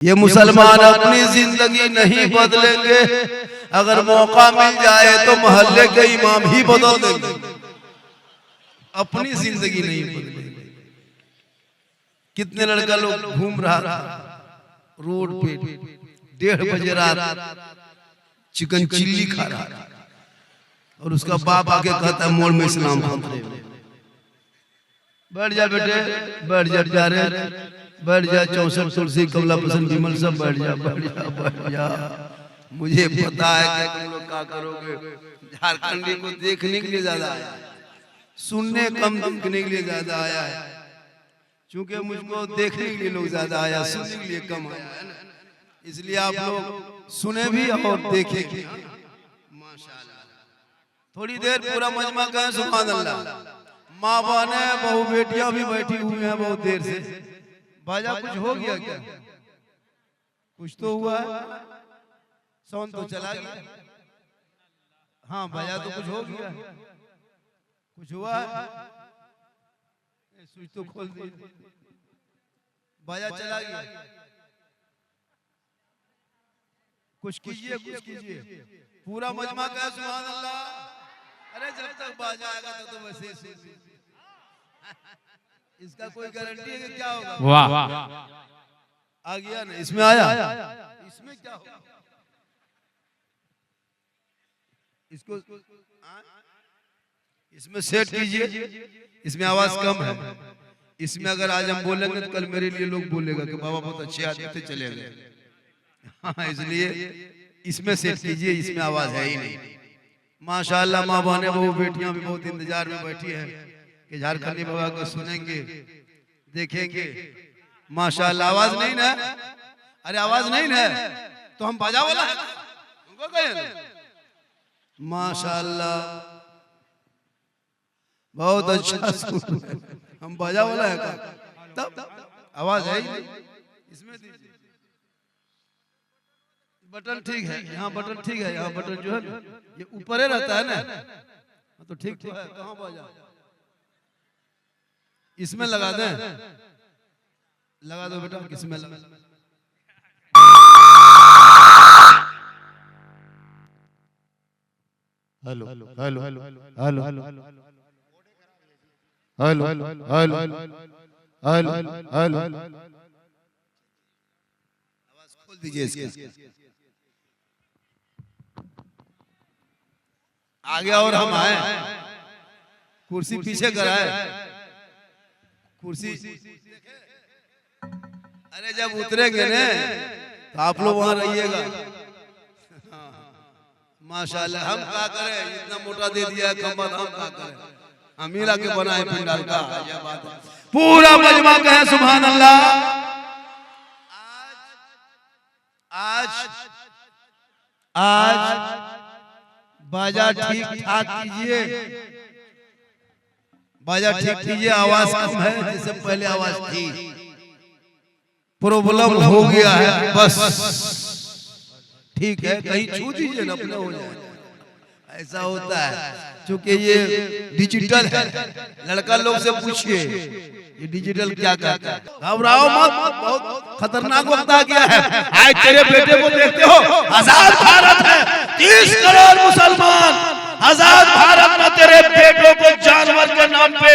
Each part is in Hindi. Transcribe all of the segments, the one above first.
ये मुसलमान अपनी जिंदगी नहीं बदलेंगे, अगर मौका मिल जाए तो मोहल्ले के इमाम ही बदल देंगे, अपनी जिंदगी नहीं बदलेंगे। कितने लड़का लोग घूम रहा था रोड पे 1:30 बजे रात चिकन चिल्ली खा रहा था और उसका बाप आके कहता है मोड़ में इस्लाम खतरे में। बैठ जा बेटे, बैठ जा रे, बैठ जा, 64 तुलसी कमला पसंद विमल सब बैठ जा, बैठ जा, बैठ जा। मुझे पता है कि तुम लोग क्या करोगे। झारखंडी को देखने के लिए ज्यादा आया, सुनने कम देखने के लिए ज्यादा आया है, क्योंकि मुझको देखने के लिए लोग ज्यादा आया, सुनने के लिए कम आया है ना, इसलिए आप लोग सुने भी और देखे भी। माशाल्लाह, थोड़ी देर पूरा मजमा कहें सुभान अल्लाह। माँ बहने बहू बेटियां भी बैठी हुई हैं बहुत देर से। बाजा कुछ हो गया क्या? कुछ तो हुआ है, साउंड तो चला गया। हाँ बाजा तो कुछ हो गया, कुछ हुआ है, स्विच तो खोल दिए, बाजा चला गया। कुछ कीजिए, कुछ कीजिए, पूरा मजमा का सुभान अल्लाह। अरे जब तक बाजा आएगा तो वैसे इसका कोई गारंटी है कि क्या होगा? वाह, आ गया ना, इसमें आया, इसमें क्या होगा? इसको इसमें सेट कीजिए, इसमें आवाज कम है। इसमें अगर आज हम बोलेंगे तो कल मेरे लिए लोग बोलेगा कि बाबा बहुत अच्छे आदमी थे, चले गए। हाँ, इसलिए इसमें सेट कीजिए, इसमें आवाज है ही नहीं। माशाअल्लाह, माँ बहने बहू बेटियां भी बहुत इंतजार में बैठी है कि झारखंडी बाबा को सुनेंगे, देखेंगे। माशाअल्लाह, आवाज नहीं ना? अरे आवाज नहीं ना तो हम बाजा वाला है उनको कहें। माशाअल्लाह, बहुत अच्छा, हम बाजा वाला है का? तब आवाज है ही नहीं। इसमें बटन ठीक है, यहाँ बटन ठीक है, यहाँ बटन जो है ये ऊपर रहता है ना, तो ठीक ठीक है। कहाँ बाजा? इसमें लगा दें, लगा दो बेटा, किसमें लगा? Hello hello hello hello hello hello hello hello hello, आवाज खोल दीजिए इसके आगे। और हम आए, कुर्सी पीछे कराए, कुर्सी। अरे जब उतरेंगे ना तो आप लोग वहां रहिएगा। माशाल्लाह, हम क्या करें, इतना मोटा दे दिया खंबा, हम क्या करें, हम ही लाके बनाए पंडाल का। पूरा मजमा कहे सुभान अल्लाह। आज आज बाजा ठीक ठाक कीजिए, बाजा ठीक कीजिए। आवाज कम है, जैसे पहले आवाज थी, प्रॉब्लम हो गया है, बस ठीक है, कहीं छू दीजिए ना, अपना हो जाए। ऐसा होता है क्योंकि ये डिजिटल है। लड़का लोग से पूछिए ये डिजिटल क्या कहता है। घबराओ मत, बहुत खतरनाक वक्त आ गया है। आज तेरे बेटे को देखते हो, आजाद भारत है, 30 करोड़ मुसलमान, आजाद भारत में तेरे बेटों को जानवर के नाम पे,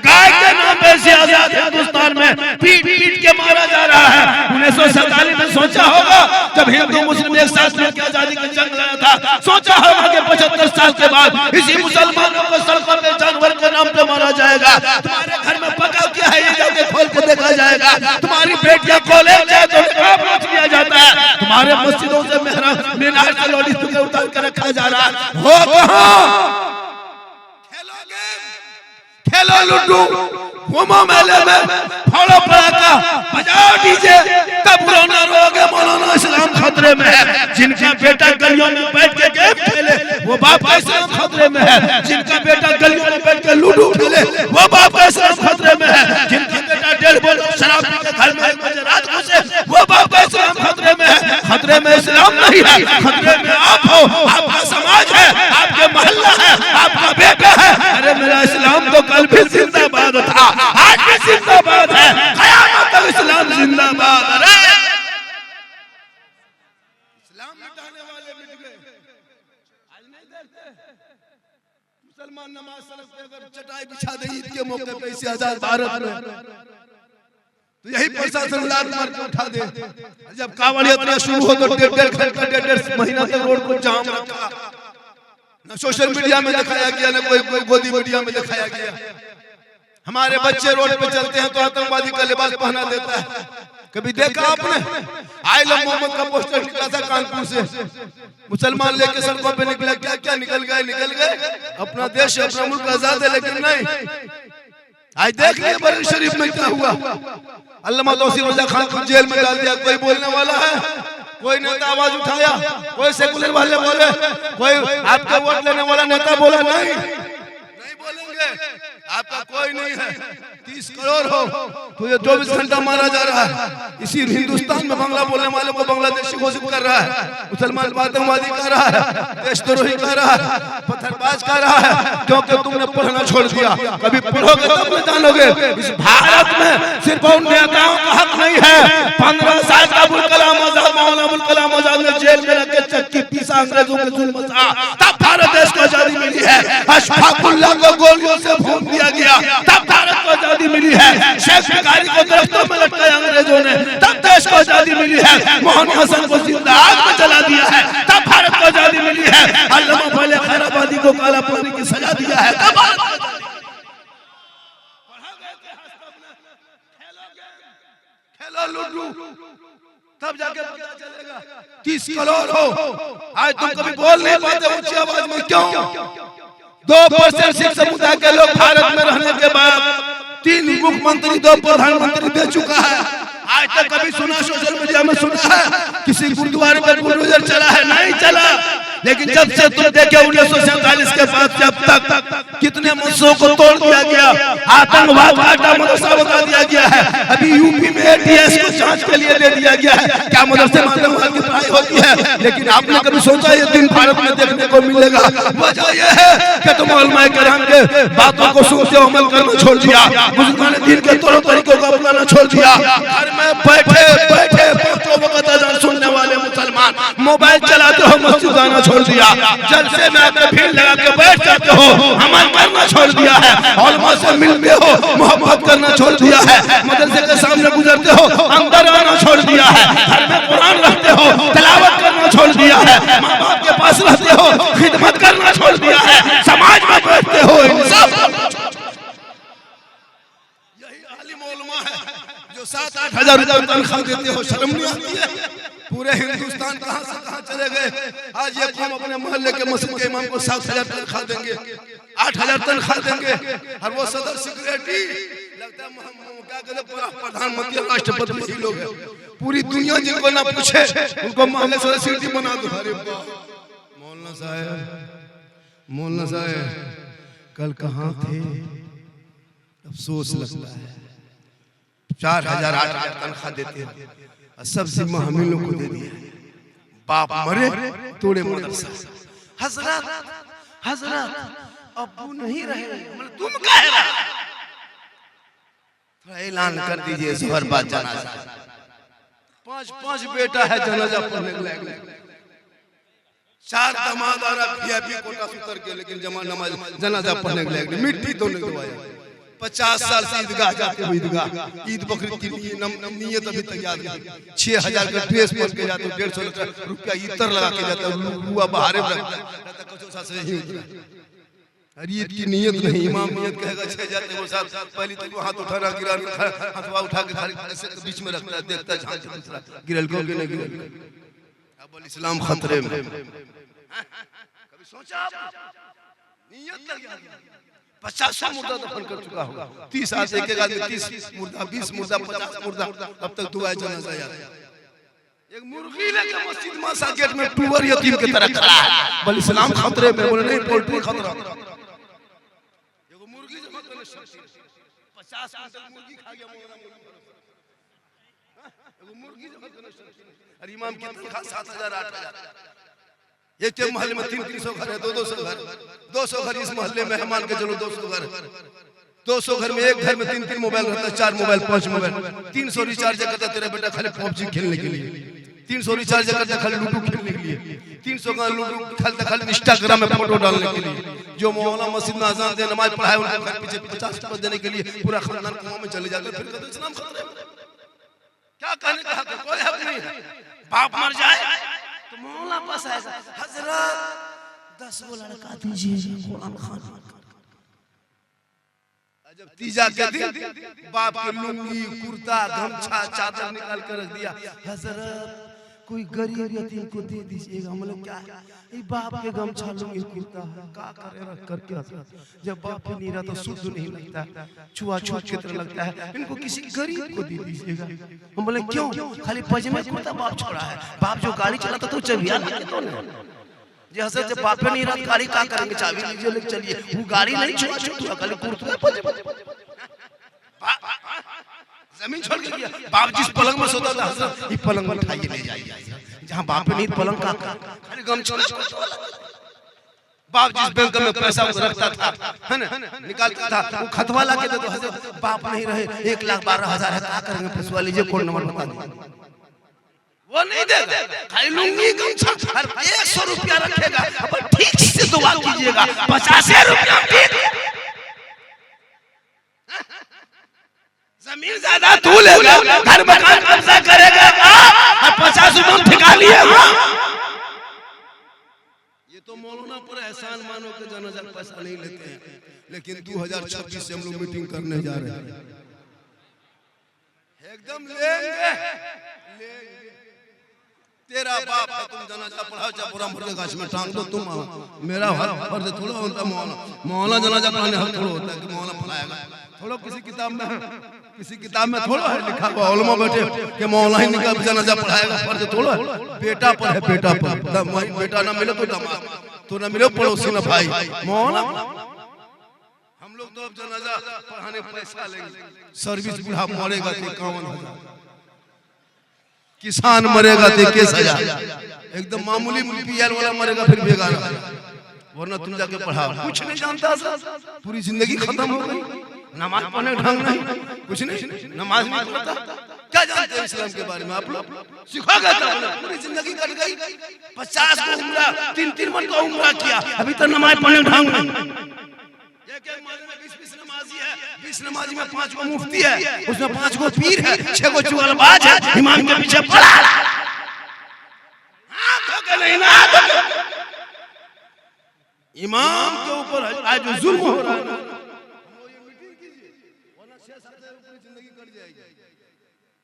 गाय के नाम पे से आजाद हिंदुस्तान में पीट पीट के मारा जा रहा है। 1947 में सोचा होगा जब हिंदू मुस्लिम एक साथ मिलकर आजादी का जंग लड़ा था, सोचा होगा कि 75 साल के बाद इसी मुसलमानों को सड़कों पे जानवर के नाम पे मारा जाएगा। तुम्हारे घर में पका क्या है ये जाके खोल के देखा जाएगा। तुम्हारी बेटियां कॉलेज जाए तो निकाब नोच लिया जाता है। तुम्हारे मस्जिदों से मीनार से लाउडस्पीकर उतार कर रखा जा रहा है। हो कहां? खेलो लुड्डू, घूमो मेले में, फोड़ो पटाखा, बजाओ डीजे, तब रोना रोगे मौलाना इस्लाम खतरे में है। जिनका बेटा गलियों में बैठ के गेम खेले वो बाप का इस्लाम खतरे में है। जिनका बेटा गलियों में बैठ के लूडो खेले वो बाप का इस्लाम खतरे में है। जिनका बेटा 1:30 बजे शराब पी के घर में 1 बजे रात को से वो बाप का इस्लाम खतरे में है। खतरे में इस्लाम नहीं है, खतरे में आप हो, आपका समाज है, आपके मोहल्ला है, आपका बेटा है। अरे मेरा इस्लाम तो कल भी जिंदाबाद था, आज भी जिंदाबाद है, क़यामत तक इस्लाम जिंदाबाद। अरे इस्लाम मिटाने वाले मिट गए। आज नहीं देखते मुसलमान नमाज सड़क पे अगर चटाई बिछा दे ईद के मौके पे इसे आजाद भारत में, तो यही प्रशासन लात मार के उठा दे। जब कावड़ यात्रा शुरू हो तो डेढ़ महीना तक रोड को जाम रखा। न सोशल मीडिया में दिखाया गया, न कोई गोदी मीडिया में दिखाया गया। हमारे बच्चे रोड पे चलते हैं तो आतंकवादी का लिबास पहना देता है। कभी देखा आपने? आई लव मोहम्मद का पोस्टर निकला था कानपुर से, मुसलमान लेके सड़कों पे निकला। क्या क्या निकल गए। अपना देश अपना मुल्क आजाद है, लेकिन नहीं। आज देख लिए बरेली शरीफ में क्या हुआ। अल्लामा तौसीफ रजा खान को जेल में डाल दिया। कोई बोलने वाला है? कोई नेता आवाज उठाया? कोई सेकुलर वाले बोले? कोई आपका वोट लेने वाला नेता बोला? नहीं बोलेंगे। आपका कोई नहीं है। 30 करोड़ हो तो ये 24 घंटा मारा जा रहा है। इसी हिंदुस्तान में बांग्ला बोलने वाले को बांग्लादेशी घोषित कर रहा है, मुसलमान को आतंकवादी कह रहा है, देशद्रोही कह रहा है, पत्थरबाज कह रहा है, क्योंकि तुमने पढ़ना छोड़ दिया। कभी पढ़ोगे तब तो जानोगे। इस भारत में सिर्फ उन नेताओं का हक नहीं है। 15 साल का अबुल कलाम आजाद, मौलाना अबुल कलाम आजाद ने जेल में रख के चक्की पीसा, अंग्रेजों के जुल्म था, तब भारत देश को आजादी मिली है। अशफाकुल्लाह को गोलियों से भून दिया गया, तब भारत को आजादी मिली है। शेख भिखारी को दरख्तों में लटकाया अंग्रेजों ने, तब देश को आजादी मिली है। मोहन हसन को जिंदा आग में जला दिया है, तब भारत को आजादी मिली है। अल्लामा फैले खैराबादी को काला पानी की सजा दिया है, तब भारत को आजादी। खेलो लूडू, तब जाके पता चलेगा। 30 करोड़ हो, आज तुम कभी बोल नहीं पाते ऊंची आवाज में। क्यों? 2% सिख समुदाय के लोग भारत में रहने के बाद 3 मुख्यमंत्री 2 प्रधानमंत्री दे चुका है। आज तक कभी सुना सोशल मीडिया में सुना है किसी गुरुद्वारे पर बुलडोजर चला है? नहीं चला। लेकिन जब से तुम देखे 1947 के बाद जब तक कितने मदरसों को तोड़ दिया गया, आतंकवाद का अड्डा मदरसा बता दिया गया है। अभी यूपी में ATS को जांच के लिए दे दिया गया है। क्या मदरसे में आतंकवाद की पढ़ाई होती है? लेकिन आपने कभी सोचा ये दिन भारत में देखने को मिलेगा? वजह यह है कि तुम उलमाए किराम के बातों को सुनते हो, अमल करना छोड़ दिया। बुजुर्गान दीन के तौर तरीकों को अपनाना छोड़ दिया। घर में बैठे 5 वक्त अज़ान सुनने वाले मुसलमान मोबाइल चलाते हो, मस्जिद जाना छोड़ दिया। जलसे में आकर भीड़ लगा के बैठ जाते हो, अमल करना छोड़ दिया है। उलमा से मिलते हो, मोहब्बत करना छोड़ दिया है। मदरसे के सामने गुजरते हो, अंदर आना छोड़ दिया है। घर में कुरान रखते हो, तिलावत करना छोड़ दिया है। माँ बाप के पास रहते हो, खिदमत करना छोड़ दिया है। समाज में बैठते हो, इंसाफ। यही आलिम उलमा है जो 7-8 हजार रुपए तनख्वाह देते हो। शर्म नहीं आती है? पूरे हिंदुस्तान कहां से कहां चले गए। आज ये कौम अपने मोहल्ले के मस्जिद के इमाम को 7,000 तनख्वाह देंगे, 8,000 तनख्वाह देंगे, और वो सदर सेक्रेटरी लगता है क्या कहते प्रधानमंत्री राष्ट्रपति ही लोग हैं। पूरी दुनिया जिनको ना पूछे उनको मोहल्ले सदर सेक्रेटरी बना दो। अरे मौलाना साहब कल कहां थे? अफसोस लगता है। 4,000 8,000 तनख्वाह देते हैं, सब जिम्मा हम लोग को दे दिया। बाप मरे तोड़े मदरसा। हजरत अब्बू नहीं रहे, मतलब तुम कह रहा। थोड़ा ऐलान कर दीजिए जोहर बाद जनाजा। 5 बेटा है जनाजा पढ़ने के लिए, 4 दामाद और VIP कोटा से उतर के, लेकिन जनाजा पढ़ने के लिए मिट्टी धोने के बाद 50 साल से ईदगाह जाते हो। ईदगाह ईद बकरीद की नीयत अभी तैयार नहीं। 6,000 का ड्रेस पहन के जाते हो, 150 रुपया इतर लगा के जाते हो, हुआ बाहर अरे ईद की नीयत नहीं। इमाम नियत कहेगा 6 जाते हो साथ, पहले तो हाथ उठाना, गिरा हथवा उठा के बीच में रखता है, देखता है झांक दूसरा गिरल को कि नहीं गिरल। अब इस्लाम खतरे में। कभी सोचा नियत लग गया? 50 मुर्दा दफन कर चुका होगा। 30 आदमी, एक आदमी 30 मुर्दा, 20 मुर्दा, 50 मुर्दा, अब तक दुआ जनाजा याद। एक मुर्गी लेके मस्जिद मासा गेट में टूवर यतीम की तरह खड़ा है। बल इस्लाम खतरे में, बोले नहीं पोल्ट्री खतरा। एगो मुर्गी जमा करने 50 क्विंटल मुर्गी खा गया मोहरा मुर्गी। एगो मुर्गी जमा करने, और इमाम की तनख्वाह 7,000 8,000। एक मोहल्ले में 300 घर है, 200 घर, 200 घर इस मोहल्ले में मेहमान के चलो 200 घर, 200 घर में एक घर में 3 मोबाइल रहता है, 4 मोबाइल 5 मोबाइल, 300 रिचार्ज करता तेरा बेटा खाली PUBG खेलने के लिए। 300 रिचार्ज करते खाली लूडो खेलने के लिए, 300 का लूडो खेलते खाली इंस्टाग्राम में फोटो डालने के लिए। जो मौलाना मस्जिद में अजान दे नमाज पढ़ाए उनको घर पीछे 50 रुपए देने के लिए पूरा खानदान कुआं में चले जाते, फिर कहते इस्लाम खतरे में। क्या कहने का हक है? कोई हक नहीं है। बाप मर जाए तो मौला पास आएगा, हजरत 10 वो लड़का दीजिए कुरान खानी। जब तीजा के दिन बाप के लुंगी कुर्ता गमछा चादर निकाल कर रख दिया, हजरत कोई गरीब यतीम को दे दीजिएगा। हम लोग क्या है, ये बाप के गमछा लुंगी कुर्ता है, क्या करे रख करके हजरत। जब बाप नहीं रहा तो शुद्ध नहीं लगता, छुआछूत की तरह लगता है, इनको किसी गरीब को दे दीजिएगा। हम बोले क्यों? खाली पजामा कुर्ता बाप छोड़ा है, बाप जो गाड़ी चलाता तो चबिया लेके तो नहीं। जैसे जब बाप नहीं रहा गाड़ी क्या करेंगे, चाबी लीजिए लेके चलिए, वो गाड़ी नहीं छुआ खाली कुर्ता पजामा। जमीन छोड़ के गया, बाप जिस पलंग में सोता था हजरत, ये पलंग में उठाइए ले जाइए। जहाँ बाप नहीं पलंग का खाली गमछा। बाप जिस बैंक में पैसा रखता था है ना, निकालता था, वो खतवा ला के दे दो हजरत। बाप नहीं रहे 1,12,000 है, क्या करेंगे? पैसा लीजिए, कोड नंबर बता दीजिए। वो नहीं देगा, खाली लुंगी गमछा। 100 रुपया रखेगा, अब ठीक से दुआ कीजिएगा, 50 रुपया ठीक। जमीन ज्यादा तू लेगा, घर मकान कब्जा करेगा और 50 रुपये ठिका लिए। ये तो मौलाना पर एहसान मानो के जनाजा पैसा नहीं लेते हैं, लेकिन 2026 से हम लोग मीटिंग करने जा रहे हैं, एकदम लेंगे। तेरा बाप है, तुम जनाजा पढ़ाओ, चाहे पूरा मुर्गे गाछ में टांग दो, तुम आओ। मेरा फर्ज थोड़ा होता मौलाना जनाजा पढ़ाने हक थोड़ा होता है कि मौलाना पढ़ाएगा। थोड़ा किसी किताब में थोड़ा है लिखा हुआ उलमा बैठे कि मौला ही निकल जनाजा पढ़ाएगा, फर्ज थोड़ा बेटा पर है। बेटा पर बेटा ना मिले तो दामाद, तो ना मिले पड़ोसी ना भाई, मौला। हम लोग तो अब जनाजा पढ़ाने पैसा लेंगे। सर्विस बुढ़ा मरेगा तो 51,000, किसान मरेगा तो 21,000, एकदम मामूली पीएल वाला मरेगा फिर बेगाना, वरना तुम जाके पढ़ाओ। कुछ नहीं जानता, पूरी जिंदगी खत्म हो गई। नमाज पढ़ने ढंग नहीं, कुछ नहीं, नमाज नहीं पढ़ता, क्या जानते हैं इस्लाम के बारे में? आप लोग सिखोगे तब, पूरी जिंदगी कट गई। 50 को उम्रा, 3 मरतबा उम्रा किया, अभी तक नमाज पढ़ने ढंग नहीं। एक माले में 20 नमाजी है, 20 नमाजी में 5 को मुफ्ती है, उसमें 5 को पीर है, 6 को चुगलबाज है, इमाम के पीछे पड़ा। इमाम के ऊपर आज जो जुल्म हो रहा है,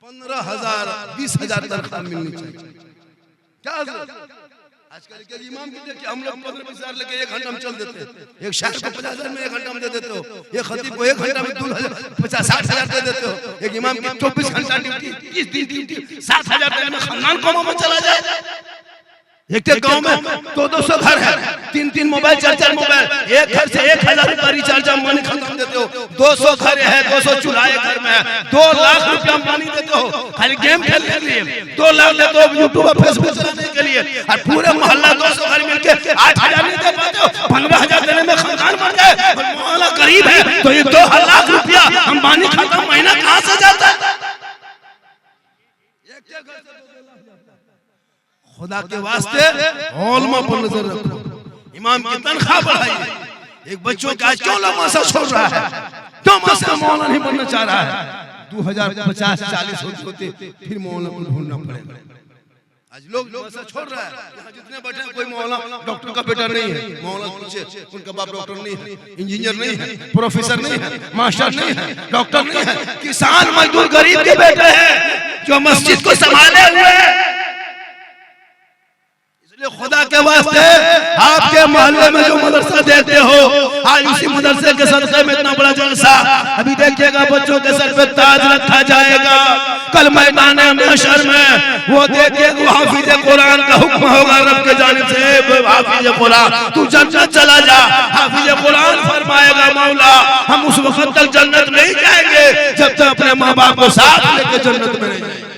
15,000 20,000 तनख्वाह मिलनी चाहिए। क्या आजकल के इमाम की देखिए, हम लोग 15-20,000 लेके 1 घंटा में चल देते हैं। एक शायर को 50,000 में 1 घंटा में दे देते हो, एक खतीब को 1 घंटा में 50-60,000 दे देते हो। एक इमाम की 24 घंटा ड्यूटी, 30 दिन ड्यूटी, 7,000 देने में खानदान कौमों में चला जाए। एक गांव में 200 घर है, 3 मोबाइल, 4 मोबाइल, एक घर से 1,000 रुपया रिचार्ज मनी खत्म देते हो। 200 घर है, 200 चूल्हाए घर में है, 2 लाख रुपया मनी देते हो खाली गेम खेलने के लिए, 2 लाख देते हो यूट्यूब और फेसबुक चलाने के लिए, और पूरे मोहल्ला 200 घर मिलके 8,000 नहीं दे पाते हो, 15,000 देने में खानदान मर जाए। मोहल्ला गरीब है तो ये 2 लाख रुपया हम मनी खत्म महीना कहाँ से जाता है? खुदा के वास्ते उलमा पर नजर रखो, इमाम की तनख्वाह बढ़ाइए। एक बच्चों का आज क्यों लमासा छोड़ रहा है, क्यों मौलाना मौलाना नहीं बनना चाह रहा है? 2050-40 होते फिर मौलाना को ढूंढना पड़ेगा। आज लोग मौलाना छोड़ रहा है। यहाँ जितने बैठे हैं कोई मौलाना डॉक्टर का बेटा नहीं है, मौलाना पूछे उनका बाप डॉक्टर नहीं है, इंजीनियर नहीं है, प्रोफेसर नहीं है, मास्टर नहीं है, डॉक्टर नहीं है, किसान मजदूर गरीब के बेटे हैं जो मस्जिद को संभाले हुए हैं। खुदा के वास्ते आपके मोहल्ले में जो मदरसा देते हो, आज उसी मदरसे के सदक़े में इतना बड़ा जलसा, अभी देखिएगा बच्चों के सर पे ताज रखा जाएगा। कल मैदान महशर में वो देखिएगा, हाफिज कुरान का हुक्म होगा रब के जानिब से, हाफिज कुरान तू जन्नत चला जा। हाफिज कुरान फरमाएगा मौला हम उस वक्त तक जन्नत नहीं जाएंगे जब तक अपने माँ बाप को साथ लेकर जन्नत में नहीं जाएंगे।